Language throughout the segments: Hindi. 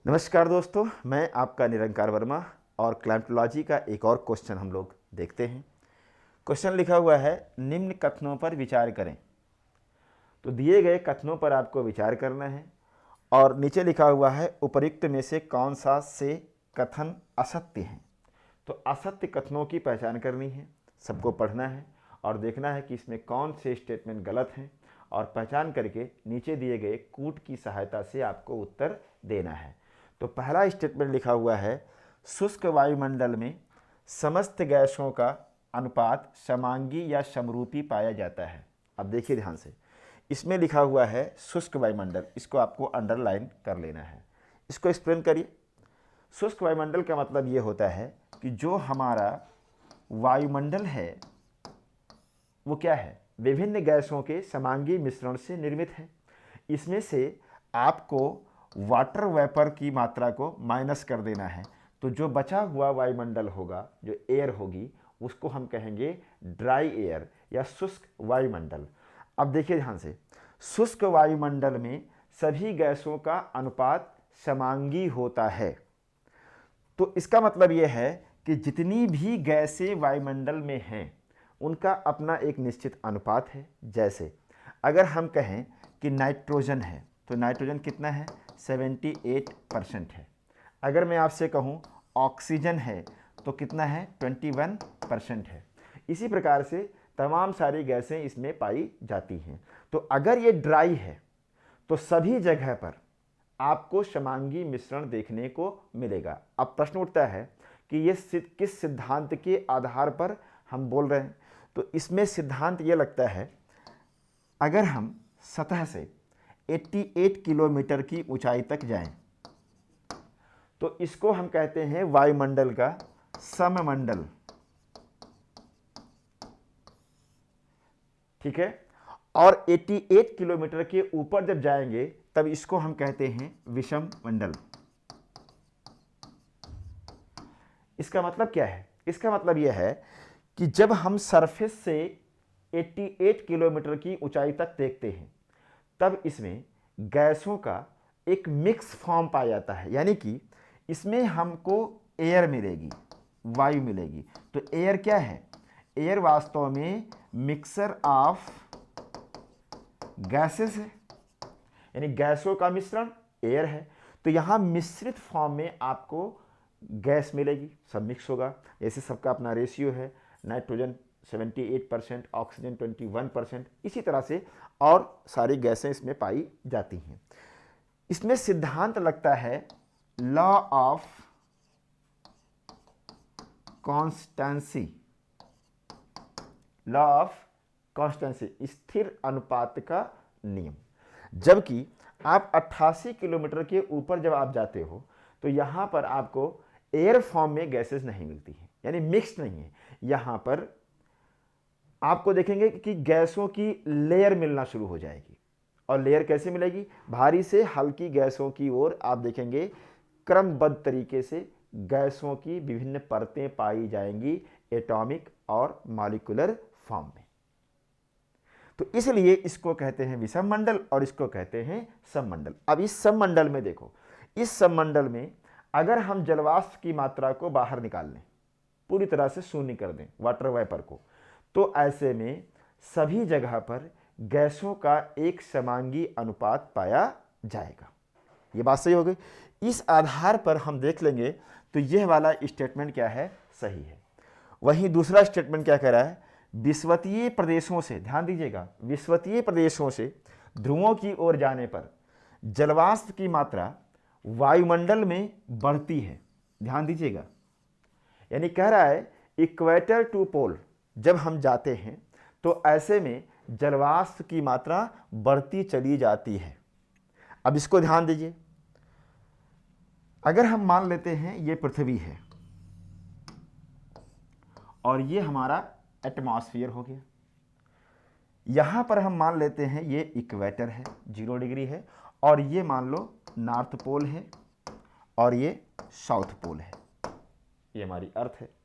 नमस्कार दोस्तों, मैं आपका निरंकार वर्मा और क्लाइमेटोलॉजी का एक और क्वेश्चन हम लोग देखते हैं। क्वेश्चन लिखा हुआ है, निम्न कथनों पर विचार करें। तो दिए गए कथनों पर आपको विचार करना है और नीचे लिखा हुआ है उपर्युक्त में से कौन सा से कथन असत्य है। तो असत्य कथनों की पहचान करनी है, सबको पढ़ना है और देखना है कि इसमें कौन से स्टेटमेंट गलत हैं और पहचान करके नीचे दिए गए कूट की सहायता से आपको उत्तर देना है। तो पहला स्टेटमेंट लिखा हुआ है, शुष्क वायुमंडल में समस्त गैसों का अनुपात समांगी या समरूपी पाया जाता है। अब देखिए ध्यान से, इसमें लिखा हुआ है शुष्क वायुमंडल, इसको आपको अंडरलाइन कर लेना है। इसको एक्सप्लेन करिए। शुष्क वायुमंडल का मतलब ये होता है कि जो हमारा वायुमंडल है वो क्या है, विभिन्न गैसों के समांगी मिश्रण से निर्मित है। इसमें से आपको वाटर वेपर की मात्रा को माइनस कर देना है, तो जो बचा हुआ वायुमंडल होगा, जो एयर होगी, उसको हम कहेंगे ड्राई एयर या शुष्क वायुमंडल। अब देखिए ध्यान से, शुष्क वायुमंडल में सभी गैसों का अनुपात समांगी होता है। तो इसका मतलब यह है कि जितनी भी गैसें वायुमंडल में हैं उनका अपना एक निश्चित अनुपात है। जैसे अगर हम कहें कि नाइट्रोजन है तो नाइट्रोजन कितना है, 78% है। अगर मैं आपसे कहूँ ऑक्सीजन है तो कितना है, 21% है। इसी प्रकार से तमाम सारी गैसें इसमें पाई जाती हैं। तो अगर ये ड्राई है तो सभी जगह पर आपको समांगी मिश्रण देखने को मिलेगा। अब प्रश्न उठता है कि ये किस सिद्धांत के आधार पर हम बोल रहे हैं। तो इसमें सिद्धांत ये लगता है, अगर हम सतह से 88 किलोमीटर की ऊंचाई तक जाएं तो इसको हम कहते हैं वायुमंडल का सममंडल, ठीक है। और 88 किलोमीटर के ऊपर जब जाएंगे तब इसको हम कहते हैं विषम मंडल। इसका मतलब क्या है, इसका मतलब यह है कि जब हम सरफेस से 88 किलोमीटर की ऊंचाई तक देखते हैं तब इसमें गैसों का एक मिक्स फॉर्म पाया जाता है, यानी कि इसमें हमको एयर मिलेगी, वायु मिलेगी। तो एयर क्या है, एयर वास्तव में मिक्सर ऑफ गैसेस है, यानी गैसों का मिश्रण एयर है। तो यहां मिश्रित फॉर्म में आपको गैस मिलेगी, सब मिक्स होगा। ऐसे सबका अपना रेशियो है, नाइट्रोजन 78%, ऑक्सीजन 21%, इसी तरह से और सारी गैसें इसमें पाई जाती हैं। इसमें सिद्धांत लगता है law of constituency, law of constituency, स्थिर अनुपात का नियम। जबकि आप 88 किलोमीटर के ऊपर जब आप जाते हो तो यहां पर आपको एयर फॉर्म में गैसेस नहीं मिलती हैं, यानी मिक्स नहीं है। यहां पर आपको देखेंगे कि गैसों की लेयर मिलना शुरू हो जाएगी। और लेयर कैसे मिलेगी, भारी से हल्की गैसों की ओर आप देखेंगे क्रमबद्ध तरीके से गैसों की विभिन्न परतें पाई जाएंगी एटॉमिक और मॉलिक्यूलर फॉर्म में। तो इसलिए इसको कहते हैं विषम मंडल और इसको कहते हैं सममंडल। अब इस सममंडल में देखो, इस सममंडल में अगर हम जलवाष्प की मात्रा को बाहर निकाल लें, पूरी तरह से शून्य कर दें वाटर वेपर को, तो ऐसे में सभी जगह पर गैसों का एक समांगी अनुपात पाया जाएगा। ये बात सही हो गई। इस आधार पर हम देख लेंगे तो यह वाला स्टेटमेंट क्या है, सही है। वहीं दूसरा स्टेटमेंट क्या कह रहा है, विषुवतीय प्रदेशों से, ध्यान दीजिएगा, विषुवतीय प्रदेशों से ध्रुवों की ओर जाने पर जलवाष्प की मात्रा वायुमंडल में बढ़ती है। ध्यान दीजिएगा, यानी कह रहा है इक्वेटर टू पोल जब हम जाते हैं तो ऐसे में जलवाष्प की मात्रा बढ़ती चली जाती है। अब इसको ध्यान दीजिए, अगर हम मान लेते हैं ये पृथ्वी है और ये हमारा एटमॉस्फेयर हो गया, यहां पर हम मान लेते हैं ये इक्वेटर है, 0 डिग्री है, और ये मान लो नॉर्थ पोल है और ये साउथ पोल है, ये हमारी अर्थ है।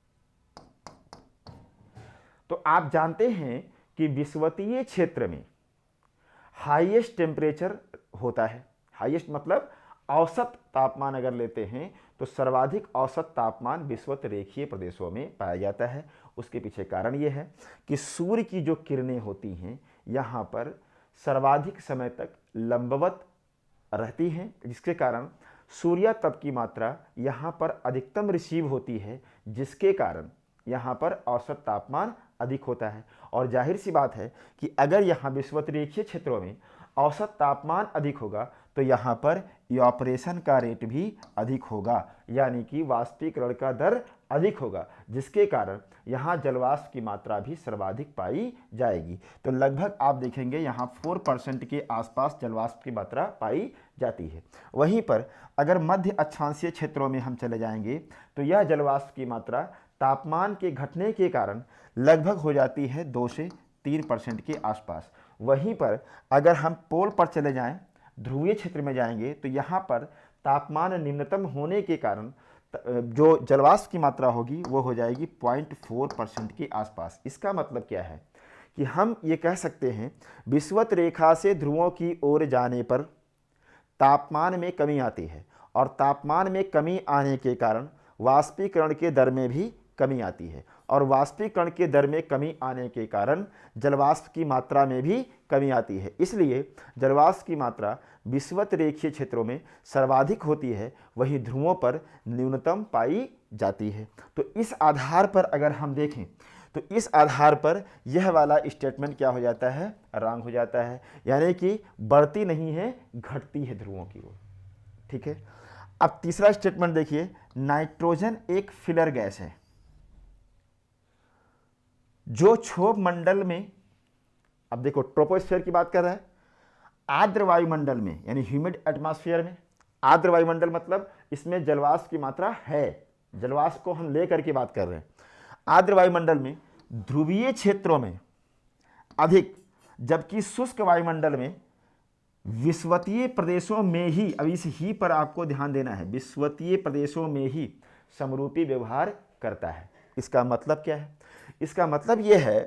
तो आप जानते हैं कि विषुवतीय क्षेत्र में हाईएस्ट टेम्परेचर होता है, हाईएस्ट मतलब औसत तापमान अगर लेते हैं तो सर्वाधिक औसत तापमान विषुवत रेखीय प्रदेशों में पाया जाता है। उसके पीछे कारण ये है कि सूर्य की जो किरणें होती हैं यहाँ पर सर्वाधिक समय तक लंबवत रहती हैं, जिसके कारण सूर्यातप की मात्रा यहाँ पर अधिकतम रिसीव होती है, जिसके कारण यहाँ पर औसत तापमान अधिक होता है। और जाहिर सी बात है कि अगर यहाँ विषुवत रेखीय क्षेत्रों में औसत तापमान अधिक होगा तो यहाँ पर इवापोरेशन का रेट भी अधिक होगा, यानी कि वाष्पीकरण का दर अधिक होगा, जिसके कारण यहाँ जलवाष्प की मात्रा भी सर्वाधिक पाई जाएगी। तो लगभग आप देखेंगे यहाँ 4% के आसपास जलवाष्प की मात्रा पाई जाती है। वहीं पर अगर मध्य अक्षांशीय क्षेत्रों में हम चले जाएंगे तो यह जलवाष्प की मात्रा तापमान के घटने के कारण लगभग हो जाती है 2 से 3% के आसपास। वहीं पर अगर हम पोल पर चले जाएं, ध्रुवीय क्षेत्र में जाएंगे, तो यहाँ पर तापमान निम्नतम होने के कारण जो जलवाष्प की मात्रा होगी वो हो जाएगी 0.4% के आसपास। इसका मतलब क्या है कि हम ये कह सकते हैं विषुवत रेखा से ध्रुवों की ओर जाने पर तापमान में कमी आती है, और तापमान में कमी आने के कारण वाष्पीकरण के दर में भी कमी आती है, और वाष्पीकरण के दर में कमी आने के कारण जलवाष्प की मात्रा में भी कमी आती है। इसलिए जलवाष्प की मात्रा विषुवत रेखीय क्षेत्रों में सर्वाधिक होती है, वहीं ध्रुवों पर न्यूनतम पाई जाती है। तो इस आधार पर अगर हम देखें तो इस आधार पर यह वाला स्टेटमेंट क्या हो जाता है, रॉन्ग हो जाता है, यानी कि बढ़ती नहीं है, घटती है ध्रुवों की ओर। ठीक है। अब तीसरा स्टेटमेंट देखिए, नाइट्रोजन एक फिलर गैस है जो क्षोभ मंडल में, अब देखो ट्रोपोस्फीयर की बात कर रहा है, आर्द्र वायुमंडल में यानी ह्यूमिड एटमॉस्फेयर में, आर्द्र वायुमंडल मतलब इसमें जलवाष्प की मात्रा है, जलवाष्प को हम लेकर के बात कर रहे हैं। आर्द्र वायुमंडल में ध्रुवीय क्षेत्रों में अधिक, जबकि शुष्क वायुमंडल में विषुवतीय प्रदेशों में ही, अब इस ही पर आपको ध्यान देना है, विषुवतीय प्रदेशों में ही समरूपी व्यवहार करता है। इसका मतलब क्या है? इसका मतलब यह है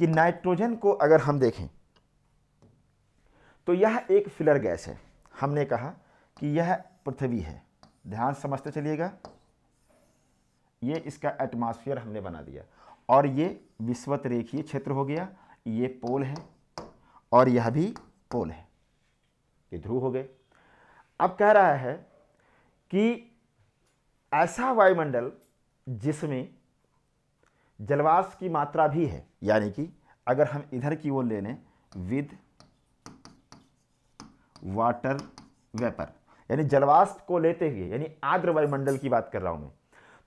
कि नाइट्रोजन को अगर हम देखें तो यह एक फिलर गैस है। हमने कहा कि यह पृथ्वी है, ध्यान समझते चलिएगा, ये इसका एटमॉस्फेयर हमने बना दिया, और ये विषुवत रेखीय क्षेत्र हो गया, ये पोल है और यह भी पोल है, ये ध्रुव हो गए। अब कह रहा है कि ऐसा वायुमंडल जिसमें जलवाष्प की मात्रा भी है, यानी कि अगर हम इधर की ओर ले लें विद वाटर वेपर, यानी जलवाष्प को लेते हुए, यानी आर्द्र वायुमंडल की बात कर रहा हूं मैं।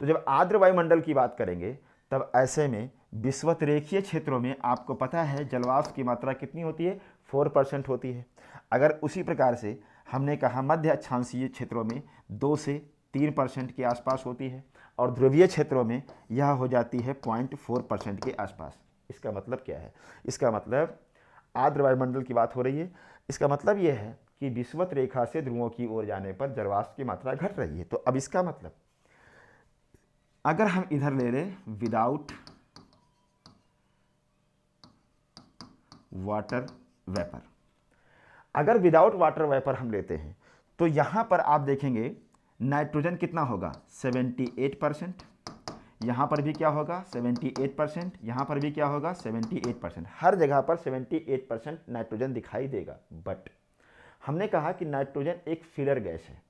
तो जब आर्द्र वायुमंडल की बात करेंगे तब ऐसे में विषुवत रेखीय क्षेत्रों में आपको पता है जलवाष्प की मात्रा कितनी होती है, 4% होती है। अगर उसी प्रकार से हमने कहा मध्य अक्षांशीय क्षेत्रों में 2 से 3% के आसपास होती है, और ध्रुवीय क्षेत्रों में यह हो जाती है 0.4% के आसपास। इसका मतलब क्या है? इसका मतलब आर्द्र वायुमंडल की बात हो रही है, इसका मतलब यह है कि विषुवत रेखा से ध्रुवों की ओर जाने पर जलवाष्प की मात्रा घट रही है। तो अब इसका मतलब अगर हम इधर ले लें विदाउट वाटर वेपर, अगर विदाउट वाटर वेपर हम लेते हैं तो यहां पर आप देखेंगे नाइट्रोजन कितना होगा, 78%, यहां पर भी क्या होगा 78%, यहां पर भी क्या होगा 78%, हर जगह पर 78% नाइट्रोजन दिखाई देगा। बट हमने कहा कि नाइट्रोजन एक फिलर गैस है,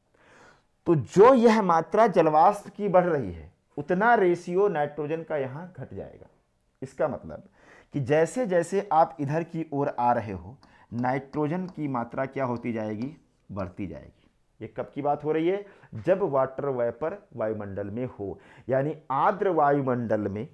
तो जो यह मात्रा जलवाष्प की बढ़ रही है उतना रेशियो नाइट्रोजन का यहां घट जाएगा। इसका मतलब कि जैसे जैसे आप इधर की ओर आ रहे हो नाइट्रोजन की मात्रा क्या होती जाएगी, बढ़ती जाएगी। ये कब की बात हो रही है? जब वाटर वेपर वायुमंडल में हो, यानी आर्द्र वायुमंडल में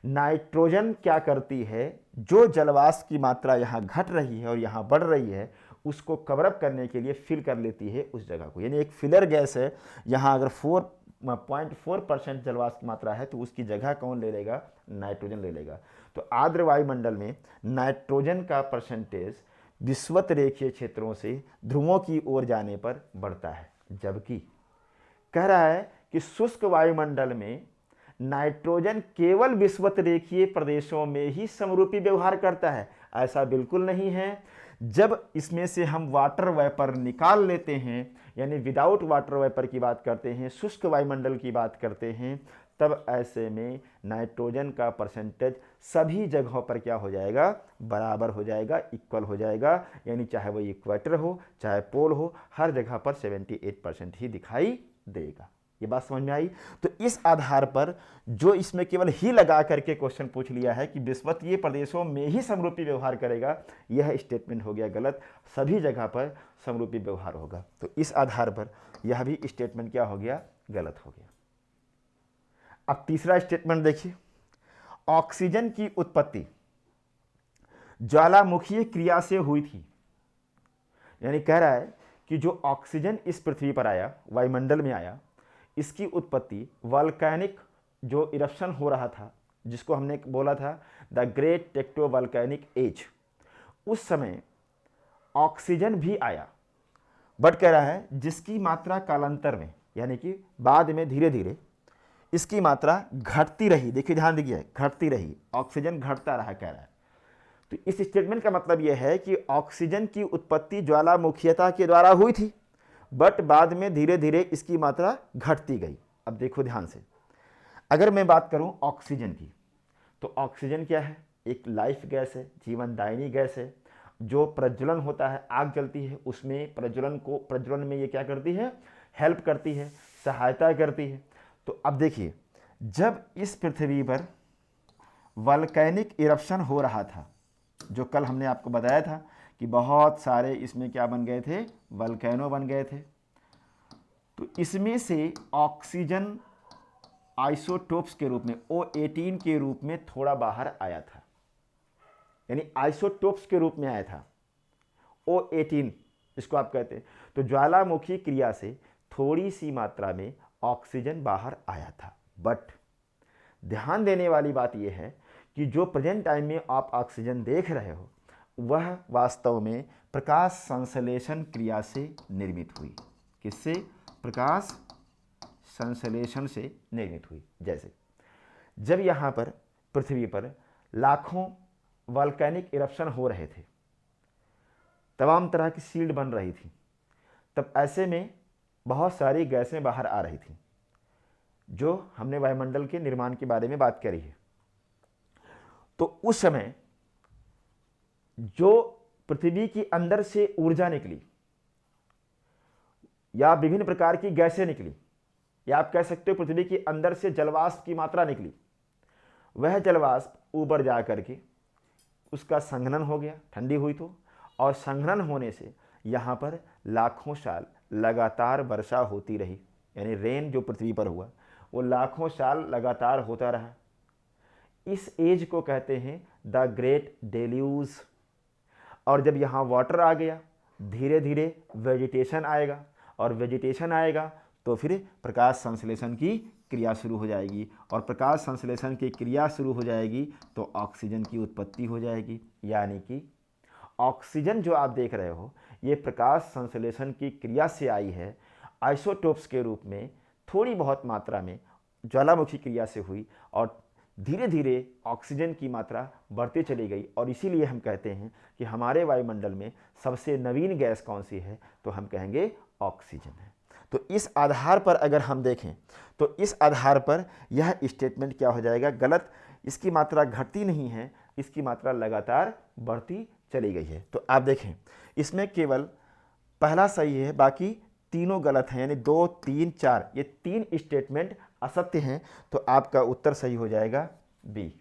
नाइट्रोजन क्या करती है, जो जलवाष्प की मात्रा यहां घट रही है और यहां बढ़ रही है उसको कवरअप करने के लिए फिल कर लेती है उस जगह को। यानी एक फिलर गैस है, यहां अगर 0.4% जलवाष्प की मात्रा है तो उसकी जगह कौन ले लेगा, नाइट्रोजन ले लेगा। तो आर्द्र वायुमंडल में नाइट्रोजन का परसेंटेज विषुवत रेखीय क्षेत्रों से ध्रुवों की ओर जाने पर बढ़ता है, जबकि कह रहा है कि शुष्क वायुमंडल में नाइट्रोजन केवल विषुवत रेखीय प्रदेशों में ही समरूपी व्यवहार करता है। ऐसा बिल्कुल नहीं है। जब इसमें से हम वाटर वेपर निकाल लेते हैं, यानी विदाउट वाटर वेपर की बात करते हैं, शुष्क वायुमंडल की बात करते हैं, तब ऐसे में नाइट्रोजन का परसेंटेज सभी जगहों पर क्या हो जाएगा, बराबर हो जाएगा, इक्वल हो जाएगा। यानी चाहे वो इक्वेटर हो चाहे पोल हो, हर जगह पर 78% ही दिखाई देगा। ये बात समझ में आई। तो इस आधार पर जो इसमें केवल ही लगा करके क्वेश्चन पूछ लिया है कि विषुवतीय प्रदेशों में ही समरूपी व्यवहार करेगा, यह स्टेटमेंट हो गया गलत। सभी जगह पर समरूपी व्यवहार होगा। तो इस आधार पर यह भी स्टेटमेंट क्या हो गया, गलत हो गया। अब तीसरा स्टेटमेंट देखिए, ऑक्सीजन की उत्पत्ति ज्वालामुखीय क्रिया से हुई थी। यानी कह रहा है कि जो ऑक्सीजन इस पृथ्वी पर आया, वायुमंडल में आया, इसकी उत्पत्ति वॉल्केनिक जो इरप्शन हो रहा था, जिसको हमने बोला था द ग्रेट टेक्टो वॉल्केनिक एज, उस समय ऑक्सीजन भी आया। बट कह रहा है जिसकी मात्रा कालांतर में, यानी कि बाद में धीरे धीरे इसकी मात्रा घटती रही। देखिए ध्यान दीजिए, घटती रही, ऑक्सीजन घटता रहा कह रहा है। तो इस स्टेटमेंट का मतलब यह है कि ऑक्सीजन की उत्पत्ति ज्वालामुखीयता के द्वारा हुई थी, बट बाद में धीरे धीरे इसकी मात्रा घटती गई। अब देखो ध्यान से, अगर मैं बात करूं ऑक्सीजन की, तो ऑक्सीजन क्या है, एक लाइफ गैस है, जीवनदायिनी गैस है, जो प्रज्वलन होता है, आग जलती है, उसमें प्रज्वलन में ये क्या करती है, हेल्प करती है, सहायता करती है। तो अब देखिए, जब इस पृथ्वी पर वॉल्केनिक इरप्शन हो रहा था, जो कल हमने आपको बताया था कि बहुत सारे इसमें क्या बन गए थे, वल्केनो बन गए थे, तो इसमें से ऑक्सीजन आइसोटोप्स के रूप में O18 के रूप में थोड़ा बाहर आया था। यानी आइसोटोप्स के रूप में आया था, O18 इसको आप कहते हैं। तो ज्वालामुखी क्रिया से थोड़ी सी मात्रा में ऑक्सीजन बाहर आया था। बट ध्यान देने वाली बात यह है कि जो प्रेजेंट टाइम में आप ऑक्सीजन देख रहे हो, वह वास्तव में प्रकाश संश्लेषण क्रिया से निर्मित हुई। किससे? प्रकाश संश्लेषण से निर्मित हुई। जैसे जब यहाँ पर पृथ्वी पर लाखों वॉल्केनिक इरप्शन हो रहे थे, तमाम तरह की शील्ड बन रही थी, तब ऐसे में बहुत सारी गैसें बाहर आ रही थी, जो हमने वायुमंडल के निर्माण के बारे में बात करी है। तो उस समय जो पृथ्वी की अंदर से ऊर्जा निकली, या विभिन्न प्रकार की गैसें निकली, या आप कह सकते हो पृथ्वी के अंदर से जलवाष्प की मात्रा निकली, वह जलवाष्प ऊपर जा करके उसका संघनन हो गया, ठंडी हुई तो, और संघनन होने से यहाँ पर लाखों साल लगातार वर्षा होती रही। यानी रेन जो पृथ्वी पर हुआ वो लाखों साल लगातार होता रहा। इस एज को कहते हैं द ग्रेट डेल्यूज। और जब यहाँ वाटर आ गया, धीरे धीरे वेजिटेशन आएगा, और वेजिटेशन आएगा तो फिर प्रकाश संश्लेषण की क्रिया शुरू हो जाएगी, और प्रकाश संश्लेषण की क्रिया शुरू हो जाएगी तो ऑक्सीजन की उत्पत्ति हो जाएगी। यानी कि ऑक्सीजन जो आप देख रहे हो, ये प्रकाश संश्लेषण की क्रिया से आई है, आइसोटोप्स के रूप में थोड़ी बहुत मात्रा में ज्वालामुखी क्रिया से हुई, और धीरे धीरे ऑक्सीजन की मात्रा बढ़ती चली गई। और इसीलिए हम कहते हैं कि हमारे वायुमंडल में सबसे नवीन गैस कौन सी है, तो हम कहेंगे ऑक्सीजन है। तो इस आधार पर अगर हम देखें, तो इस आधार पर यह स्टेटमेंट क्या हो जाएगा, गलत। इसकी मात्रा घटती नहीं है, इसकी मात्रा लगातार बढ़ती चली गई है। तो आप देखें, इसमें केवल पहला सही है, बाकी तीनों गलत हैं। यानी 2, 3, 4 ये 3 स्टेटमेंट असत्य हैं। तो आपका उत्तर सही हो जाएगा बी।